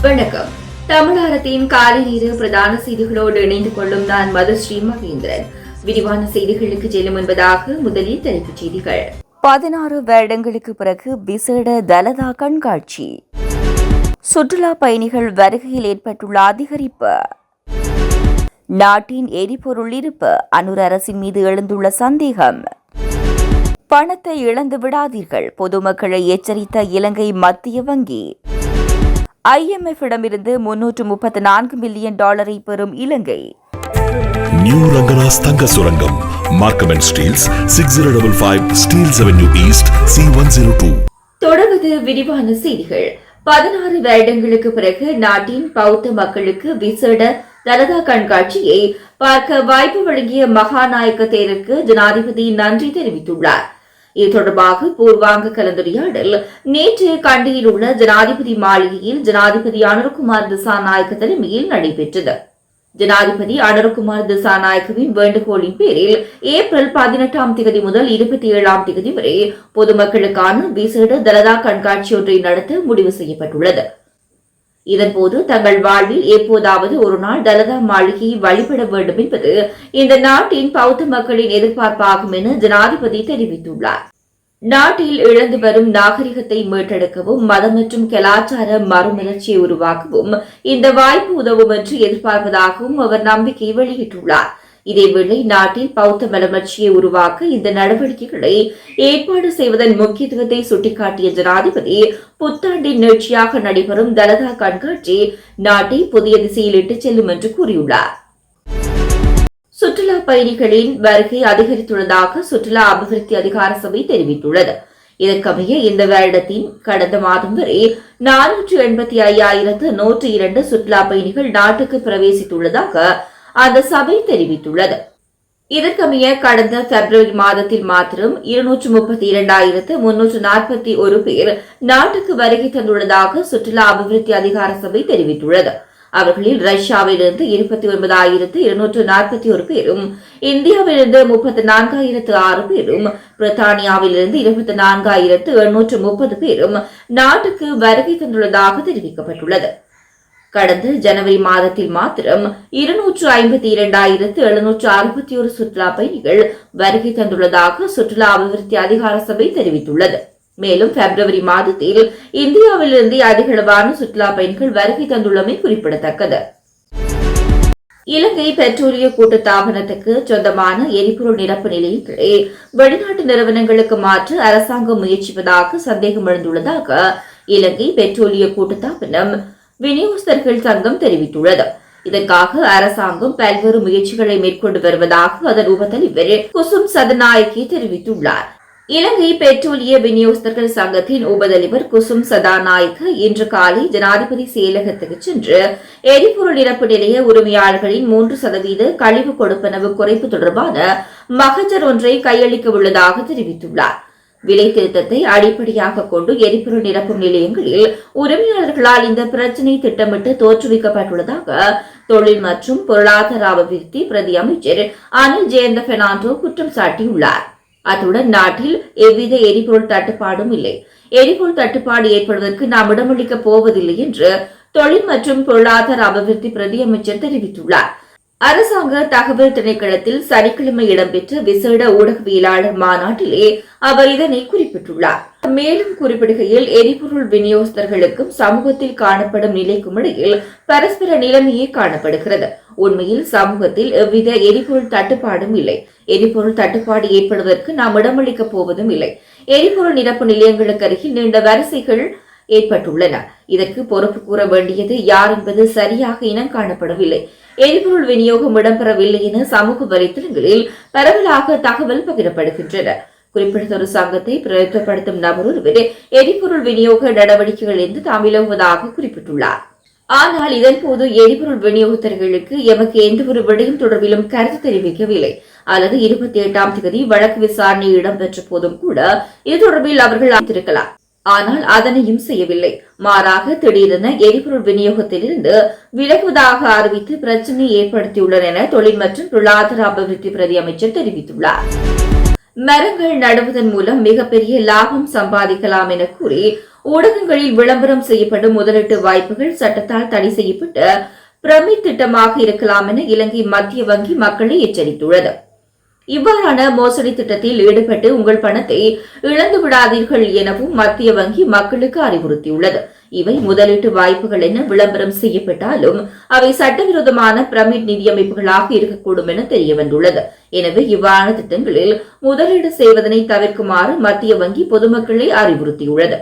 வணக்கம். தமிழகத்தின் காலை நேர பிரதான செய்திகளோடு இணைந்து கொள்ளும் நான் மதுஸ்ரீ மகேந்திரன். விரிவான செய்திகளுக்கு செல்லும் என்பதாக முதலில் தலைப்புச் செய்திகள். 16 வருடங்களுக்கு பிறகு விசேட தலதா கண்காட்சி. சுற்றுலா பயணிகள் வருகையில் ஏற்பட்டுள்ள அதிகரிப்பு. நாட்டின் எரிபொருள் இருப்பு அனுர் அரசின் மீது எழுந்துள்ள சந்தேகம். பணத்தை இழந்து விடாதீர்கள், பொதுமக்களை எச்சரித்த இலங்கை மத்திய வங்கி. IMF-இடமிருந்து $334 மில்லியன் பெறும் இலங்கை. நியூ ரங்கராஸ் தங்க சுரங்கம், Markham and Steels, 6055 Steels Avenue East, C102. தொடர்வது விரிவான செய்திகள். 16 வருடங்களுக்கு பிறகு நாட்டின் பௌத்த மக்களுக்கு விசேட தலதா கண்காட்சியை பார்க்க வாய்ப்பு வழங்கிய மகாநாயக்க தேரருக்கு ஜனாதிபதி நன்றி தெரிவித்துள்ளார். இது தொடர்பாக பூர்வாங்க கலந்துரையாடல் நேற்று கண்டியில் உள்ள ஜனாதிபதி மாளிகையில் ஜனாதிபதி அனுரகுமார் திசாநாயக்க தலைமையில் நடைபெற்றது. ஜனாதிபதி அனுரகுமார் திசாநாயக்கவின் வேண்டுகோளின் பேரில் ஏப்ரல் 18 முதல் 27 வரை பொதுமக்களுக்கான விசேட தலதா கண்காட்சி ஒன்றை நடத்த முடிவு செய்யப்பட்டுள்ளது. இதன்போது தங்கள் வாழ்வில் எப்போதாவது ஒரு நாள் தலதா மாளிகையை வழிபட வேண்டும் என்பது இந்த நாட்டின் பௌத்த மக்களின் எதிர்பார்ப்பாகும் என ஜனாதிபதி தெரிவித்துள்ளார். நாட்டில் இழந்து வரும் நாகரிகத்தை மீட்டெடுக்கவும் மதம் மற்றும் கலாச்சார மறுமலர்ச்சியை உருவாக்கவும் இந்த வாய்ப்பு உதவும் என்று எதிர்பார்ப்பதாகவும் அவர் நம்பிக்கை வெளியிட்டுள்ளார். இதேவேளை நாட்டில் பௌத்த மலர்ச்சியை உருவாக்க இந்த நடவடிக்கைகளை ஏற்பாடு செய்வதன் முக்கியத்துவத்தை சுட்டிக்காட்டிய ஜனாதிபதி புத்தாண்டின் நீட்சியாக நடைபெறும் தலதா கண்காட்சி நாட்டை புதிய திசையில் இட்டுச் செல்லும் என்று கூறியுள்ளார். சுற்றுலா பயணிகளின் வருகை அதிகரித்துள்ளதாக சுற்றுலா அபிவிருத்தி அதிகார சபை தெரிவித்துள்ளது. இதற்கமைய இந்த வருடத்தின் கடந்த மாதம் வரை 485,102 சுற்றுலா பயணிகள் நாட்டுக்கு பிரவேசித்துள்ளதாக அந்த சபை தெரிவித்துள்ளது. இதற்கமைய கடந்த பிப்ரவரி மாதத்தில் மாத்திரம் 232,341 பேர் நாட்டுக்கு வருகை தந்துள்ளதாக சுற்றுலா அபிவிருத்தி அதிகார சபை தெரிவித்துள்ளது. அவர்களில் ரஷ்யாவிலிருந்து 29,241 பேரும், இந்தியாவிலிருந்து 34,006 பேரும், பிரித்தானியாவிலிருந்து 24,830 பேரும் நாட்டுக்கு வருகை தந்துள்ளதாக தெரிவிக்கப்பட்டுள்ளது. கடந்த ஜனவரி மாதத்தில் மாத்திரம் 252,761 சுற்றுலா பயணிகள் வருகை தந்துள்ளதாக சுற்றுலா அபிவிருத்தி அதிகார சபை தெரிவித்துள்ளது. மேலும் பிப்ரவரி மாதத்தில் இந்தியாவிலிருந்து அதிகளவான சுற்றுலா பயணிகள் வருகை தந்துள்ளமை குறிப்பிடத்தக்கது. இலங்கை பெட்ரோலிய கூட்டுத்தாபனத்துக்கு சொந்தமான எரிபொருள் நிரப்பு நிலையங்களை வெளிநாட்டு நிறுவனங்களுக்கு மாற்ற அரசாங்கம் முயற்சிப்பதாக சந்தேகம் எழுந்துள்ளதாக இலங்கை பெட்ரோலிய கூட்டுத்தாபனம் விநியோகஸ்தர்கள் சங்கம் தெரிவித்துள்ளது. இதற்காக அரசாங்கம் பல்வேறு முயற்சிகளை மேற்கொண்டு வருவதாக அதன் உபதலைவர் குசும் சதநாயக்கி தெரிவித்துள்ளார். இலங்கை பெட்ரோலிய விநியோகஸ்தர்கள் சங்கத்தின் உபதலைவர் குசும் சதாநாயக்க இன்று காலை ஜனாதிபதி செயலகத்துக்கு சென்று எரிபொருள் நிரப்பு நிலைய உரிமையாளர்களின் 3% கழிவு கொடுப்பனவு குறைப்பு தொடர்பான மகஜர் ஒன்றை கையளிக்க உள்ளதாக தெரிவித்துள்ளார். விலை திருத்தத்தை அடிப்படையாக கொண்டு எரிபொருள் நிரப்பும் நிலையங்களில் உரிமையாளர்களால் இந்த பிரச்சினை திட்டமிட்டு தோற்றுவிக்கப்பட்டுள்ளதாக தொழில் மற்றும் பொருளாதார அபிவிருத்தி பிரதி அமைச்சர் அனில் ஜெயந்த பெர்னாண்டோ குற்றம் சாட்டியுள்ளார். அத்துடன் நாட்டில் எவ்வித எரிபொருள் தட்டுப்பாடும் இல்லை, எரிபொருள் தட்டுப்பாடு ஏற்படுவதற்கு நாம் இடமளிக்கப் போவதில்லை என்று தொழில் மற்றும் பொருளாதார அபிவிருத்தி பிரதி அமைச்சர் தெரிவித்துள்ளார். அரசாங்க தகவல் திணைக்களத்தில் சனிக்கிழமை இடம்பெற்ற விசேட ஊடகவியலாளர் மாநாட்டிலே அவர் இதனை குறிப்பிட்டுள்ளார். மேலும் குறிப்பிடுகையில் எரிபொருள் விநியோகஸ்தர்களுக்கும் சமூகத்தில் காணப்படும் நிலைக்கும் இடையில் பரஸ்பர நிலைமையே காணப்படுகிறது. உண்மையில் சமூகத்தில் எவ்வித எரிபொருள் தட்டுப்பாடும் இல்லை, எரிபொருள் தட்டுப்பாடு ஏற்படுவதற்கு நாம் இடமளிக்கப் போவதும் இல்லை. எரிபொருள் நிரப்பு நிலையங்களுக்கு அருகில் நீண்ட வரிசைகள் ஏற்பட்டுள்ளன. இதற்கு பொறுப்பு கூற வேண்டியது யார் என்பது சரியாக இனம் காணப்படவில்லை. எரிபொருள் விநியோகம் இடம்பெறவில்லை என சமூக வலைதளங்களில் பரவலாக தகவல் பகிரப்படுகின்றன. குறிப்பிட்ட ஒரு சங்கத்தை பிரயோகப்படுத்தும் நபர் ஒருவர் எரிபொருள் விநியோக நடவடிக்கைகள் என்று தாம் விலகுவதாக குறிப்பிட்டுள்ளார். ஆனால் இதன்போது எரிபொருள் விநியோகத்தர்களுக்கு எமக்கு எந்த ஒரு விடயம் தொடர்பிலும் கருத்து தெரிவிக்கவில்லை அல்லது 28 வழக்கு விசாரணை இடம்பெற்ற போதும் கூட இது தொடர்பில் அவர்கள் அறிந்திருக்கலாம். ஆனால் அதனையும் செய்யவில்லை. மாறாக திடீரென எரிபொருள் விநியோகத்திலிருந்து விலகுவதாக அறிவித்து பிரச்சினை ஏற்படுத்தியுள்ளனர் என தொழில் மற்றும் பொருளாதார அபிவிருத்தி பிரதி அமைச்சர் தெரிவித்துள்ளார். மரங்கள் நடுவதன் மூலம் மிகப்பெரிய லாபம் சம்பாதிக்கலாம் என கூறி ஊடகங்களில் விளம்பரம் செய்யப்படும் முதலீட்டு வாய்ப்புகள் சட்டத்தால் தடை செய்யப்பட்டு பிரமிட் திட்டமாக இருக்கலாம் என இலங்கை மத்திய வங்கி மக்களை எச்சரித்துள்ளது. இவ்வாறான மோசடி திட்டத்தில் ஈடுபட்டு உங்கள் பணத்தை இழந்து விடாதீர்கள் எனவும் மத்திய வங்கி மக்களுக்கு அறிவுறுத்தியுள்ளது. இவை முதலீட்டு வாய்ப்புகள் என விளம்பரம் செய்யப்பட்டாலும் அவை சட்டவிரோதமான பிரமிட் நிதியமைப்புகளாக இருக்கக்கூடும் என தெரியவந்துள்ளது. எனவே இவ்வாறான திட்டங்களில் முதலீடு செய்வதனை தவிர்க்குமாறு மத்திய வங்கி பொதுமக்களை அறிவுறுத்தியுள்ளது.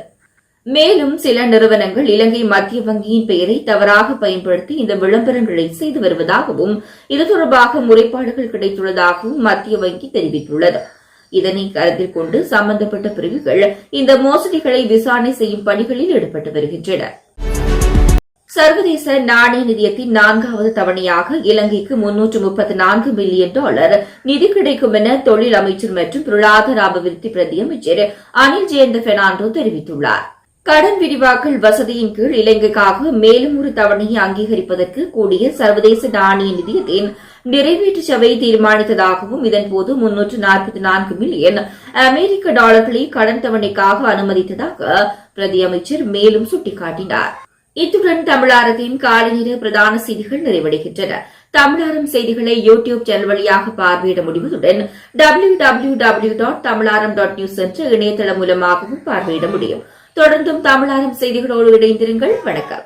மேலும் சில நிறுவனங்கள் இலங்கை மத்திய வங்கியின் பெயரை தவறாக பயன்படுத்தி இந்த விளம்பரங்களை செய்து வருவதாகவும் இது தொடர்பாக முறைப்பாடுகள் கிடைத்துள்ளதாகவும் மத்திய வங்கி தெரிவித்துள்ளது. இதனை கருத்தில் கொண்டு சம்பந்தப்பட்ட பிரிவுகள் இந்த மோசடிகளை விசாரணை செய்யும் பணிகளில் ஈடுபட்டு வருகின்றன. சர்வதேச நாணய நிதியத்தின் 4வது தவணையாக இலங்கைக்கு $334 மில்லியன் நிதி கிடைக்கும் என தொழில் அமைச்சர் மற்றும் பொருளாதார அபிவிருத்தி பிரதி அமைச்சர் அனில் ஜெயந்த பெர்னாண்டோ தெரிவித்துள்ளார். கடன் விரிவாக்கல் வசதியின் கீழ் இலங்கைக்காக மேலும் ஒரு தவணையை அங்கீகரிப்பதற்கு கூடிய சர்வதேச நாணய நிதியத்தின் நிறைவேற்று சபை தீர்மானித்ததாகவும் இதன்போது $344 மில்லியன் அமெரிக்க டாலர்களை கடன் தவணைக்காக அனுமதித்ததாக பிரதி அமைச்சர் மேலும் சுட்டிக்காட்டினார். இத்துடன் தமிழாரத்தின் காலை நேர பிரதான செய்திகள் நிறைவடைகின்றன. தமிழாரம் செய்திகளை யூடியூப் சேனல் வழியாக பார்வையிட முடிவதுடன் www.tamalaram.news என்ற இணையதளம் மூலமாகவும் பார்வையிட முடியும். தொடர்ந்தும் தமிழாரம் செய்திகளோடு இணைந்திருங்கள். வணக்கம்.